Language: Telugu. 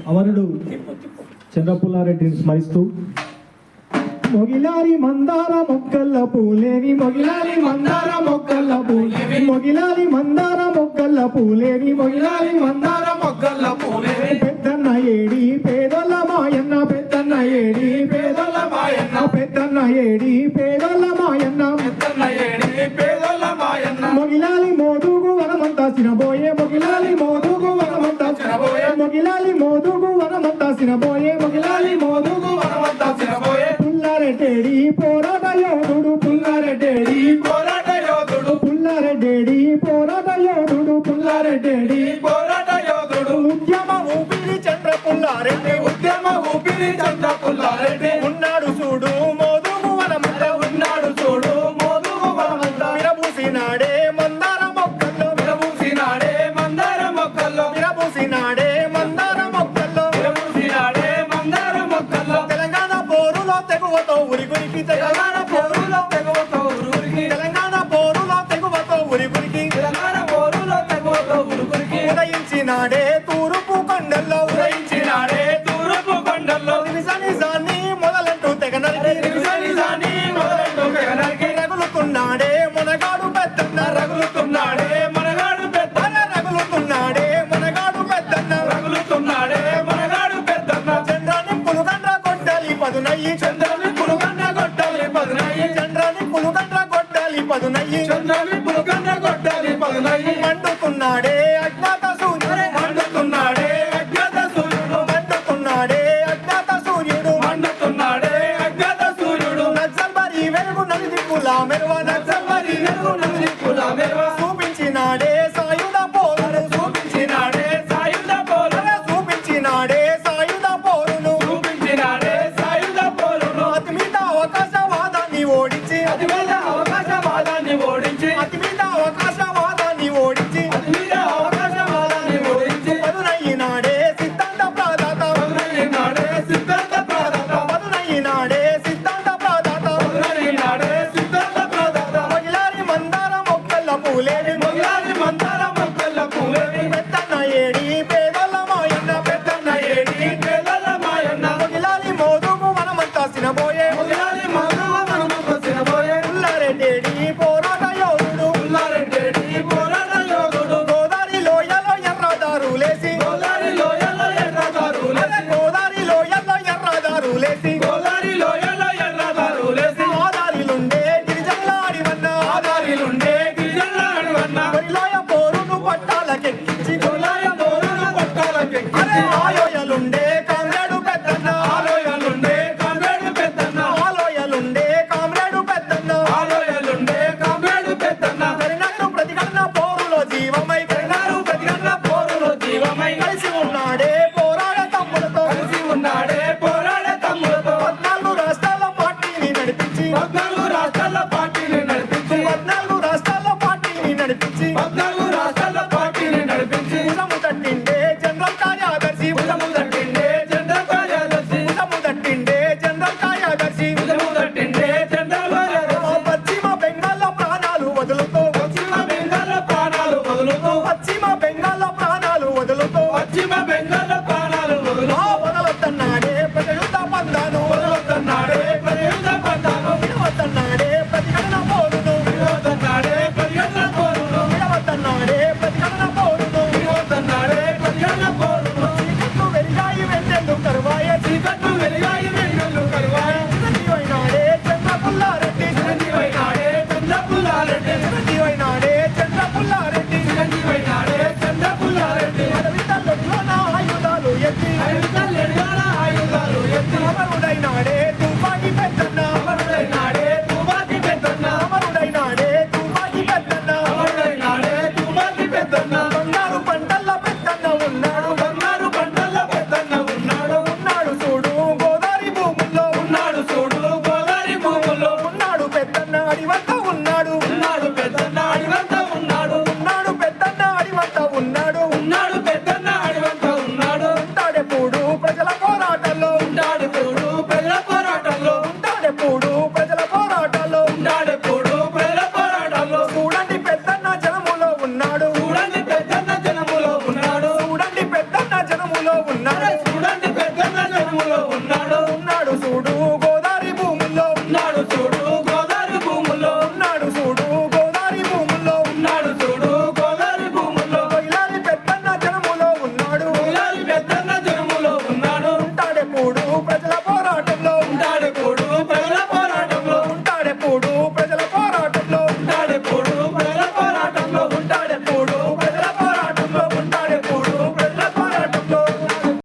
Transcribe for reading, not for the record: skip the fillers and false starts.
అమరుడు చంద్రపుల్లారెడ్డిని స్మరిస్తూ మొగిలాలి మందార మొక్కల్ల పూలేవి మొగిలాలి మందార మొక్కల్ల పూలేవి మొగిలాలి మందార మొక్కల్ల పూలేవి మొగిలాలి మందార మొక్కల్ల పూలేవి పెద్దన్న ఏడి పేదల మాయన్న పెద్దన్న ఏడి పేదల మాయన్న పెద్దన్న ఏడి పేదల మాయన్న పెద్దన్న ఏడి పేదల మాయన్న మొగిలాలి మోదుగు వనమంతా సినబోయే మొగిలాలి మోదుగు వనమంతా సినబోయే మొగిలాలి మోదుగు వనమంతా సినబోయే మొగిలాలి మోదుగు వనమంతా సినబోయే పుల్లారెడ్డి పోరాట యోధుడు పుల్లారెడ్డి పోరాట యోధుడు పుల్లారెడ్డి పోరాట యోధుడు పుల్లారెడ్డి పోరాట యోధుడు ఉద్యమ ఊపిరి చంద్ర పుల్లారెడ్డి ఉద్యమ ఊపిరి చంద్ర పుల్లారెడ్డి ఉన్నాడు చూడు మోదుగు వనమంత ఉన్నాడు చూడు మోదుగు వనమంత విరబూసినాడే మందార మొక్కల్లో విరబూసినాడే మందార మొక్కల్లో విరబూసినాడే మందార మొక్కల్లో విరబూసినాడే మందార మొక్కల్లో తెలంగాణ పోరులో తెగువతో ఉరిగురికి తెలంగాణ పోరులో తెగువతో ఉరిగురికి తెలంగాణ పోరులో తెగువతో ఉరిగురికి తెలంగాణ పోరులో తెగువతో ఉరిగురికి ఉదయించినాడే తూర్పు కొండల్లో ఉదయించినాడే తూర్పు కొండల్లో నిజాన్ని మొదలంటూ తెగనరికి నిజాన్ని మొదలంటూ తెగనరికి రగులుతున్నాడే మునగాడు పెద్దన్న రగులుతున్నాడే మునగాడు పెద్దన్న రగులుతున్నాడే మునగాడు పెద్దన్న రగులుతున్నాడే మునగాడు పెద్దన్న చంద్రాన్ని పులుగండ్ర కొట్టాలి పదునయ్యి చంద్రాన్ని పులుగండ్ర కొట్టాలి పదునయ్యి చంద్రాన్ని పులుగండ్ర కొట్టాలి పదునయ్యి చంద్రాన్ని పులుగండ్ర కొట్టాలి పదునయ్యి మండుతున్నాడే అజ్ఞాత సూర్యుడు మండుతున్నాడే అజ్ఞాత సూర్యుడు మండుతున్నాడే అజ్ఞాత సూర్యుడు మండుతున్నాడే అజ్ఞాత సూర్యుడు నక్సల్బరి వెలుగు నలుదిక్కుల మెరువ నక్సల్బరి వెలుగు నలుదిక్కుల మెరువ చూపించినాడే సాయుధ పోరును చూపించినాడే సాయుధ పోరును చూపించినాడే సాయుధ పోరును చూపించినాడే సాయుధ పోరును అతి మీద అవకాశవాదాన్ని ఓడించి అతి మీద అవకాశవాదాన్ని ఓడించి అతి మీద అవకాశవాదాన్ని ఓడించి అతి మీద అవకాశవాదాన్ని ఓడించి పదునయ్యినాడే సిద్ధాంత ప్రదాత పదునయ్యినాడే సిద్ధాంత ప్రదాత పదునయ్యినాడే సిద్ధాంత ప్రదాత పదునయ్యినాడే సిద్ధాంత ప్రదాత మొగిలాలి మందార మొక్కల్ల పూలేవి మొగిలాలి మందార మొక్కల్ల పూలేవి పెద్దన్న ఏడి పేదల మాయన్న పెద్దన్న ఏడి పేదల మాయన్న మొగిలాలి మోదుగు వనమంతా సినబోయే మొగిలాలి మోదుగు వనమంతా సినబోయే పుల్లారెడ్డి పోరాట యోధుడు పుల్లారెడ్డి పోరాట యోధుడు గోదావరి లోయలో ఎర్రదారులేసి గోదావరి లోయలో ఎర్రదారులేసి గోదావరి లోయలో ఎర్రదారులేసి గోదావరి లోయలో ఎర్రదారులేసి ఆదారిలుండే గిరిజనుల అడివన్న ఆదారిలుండే గిరిజనుల అడివన్న గొరిలోయ పోరును పట్టాలకెక్కించి గొరిలోయ పోరును పట్టాలకెక్కించి ఆలోయలుండే కామ్రేడు పెద్దన్న ఆలోయలుండే కామ్రేడు పెద్దన్న ఆలోయలుండే కామ్రేడు పెద్దన్న ఆలోయలుండే కామ్రేడు పెద్దన్న కరినారు ప్రతిఘటన పోరులో జీవమై కరినారు ప్రతిఘటన పోరులో జీవమై కలిసి ఉన్నాడే పోరాడ తమ్ములతో కలిసి ఉన్నాడే పోరాడ తమ్ములతో 14 రాష్ట్రాల పార్టీని నడిపించి 14 రాష్ట్రాల పార్టీని నడిపించి 14 రాష్ట్రాల పార్టీని నడిపించి 14 రాష్ట్రాల పార్టీని నడిపించి భుజము తట్టిండే జనరల్ కార్యదర్శి భుజము తట్టిండే జనరల్ కార్యదర్శి భుజము తట్టిండే జనరల్ కార్యదర్శి భుజము తట్టిండే జనరల్ కార్యదర్శి పశ్చిమ బెంగాల్ ప్రాణాలు వదులుతో పశ్చిమ బెంగాల్ ప్రాణాలు వదులుతో పశ్చిమ బెంగాల్ ప్రాణాలు వదులుతో పశ్చిమ బెంగాల్ ప్రాణాలు వదులుతో వదలొద్దన్నాడే ప్రజయుద్ధ పందాను వదలొద్దన్నాడే ప్రజయుద్ధ పందాను విడవద్దన్నాడే ప్రతిఘటన పోరును విడవద్దన్నాడే ప్రతిఘటన పోరును విడవద్దన్నాడే ప్రతిఘటన పోరును విడవద్దన్నాడే ప్రతిఘటన పోరును చీకట్లు వెలిగాయి వెన్నెల్లు కరువాయే చీకట్లు వెలిగాయి వెన్నెల్లు కరువాయే చిరంజీవైనాడే చంద్ర పుల్లారెడ్డి చిరంజీవైనాడే చంద్ర పుల్లారెడ్డి చిరంజీవైనాడే చంద్ర పుల్లారెడ్డి చిరంజీవైనాడే చంద్ర పుల్లారెడ్డి అడవితల్లోన ఆయుధాలు ఎత్తి అడవితల్లోన ఆయుధాలు ఎత్తి అమరుడైనాడే తుపాకి పెద్దన్న అమరుడైనాడే తుపాకి పెద్దన్న అమరుడైనాడే తుపాకి పెద్దన్న అమరుడైనాడే తుపాకి పెద్దన్న బంగారు పంటల్ల పెద్దన్న ఉన్నాడు బంగారు పంటల్ల పెద్దన్న ఉన్నాడు ఉన్నాడు చూడు గోదావరి భూముల్లో ఉన్నాడు చూడు గోదావరి భూముల్లో ఉన్నాడు పెద్దన్న అడివంత ఉన్నాడు ఉన్నాడు పెద్దన్న అడివంత ఉన్నాడు ఉన్నాడు పెద్దన్న అడివంత ఉన్నాడు ఉన్నాడు పెద్దన్న అడివంత ఉన్నాడు ఉంటాడెప్పుడు ప్రజల పోరాటంలో ఉంటాడెప్పుడు ప్రజల పోరాటంలో ఉంటాడెప్పుడు ప్రజల పోరాటంలో ఉంటాడెప్పుడు ప్రజల పోరాటంలో చూడండి పెద్దన్న జనములో ఉన్నాడు చూడండి పెద్దన్న జనములో ఉన్నాడు చూడండి పెద్దన్న జనములో ఉన్నాడు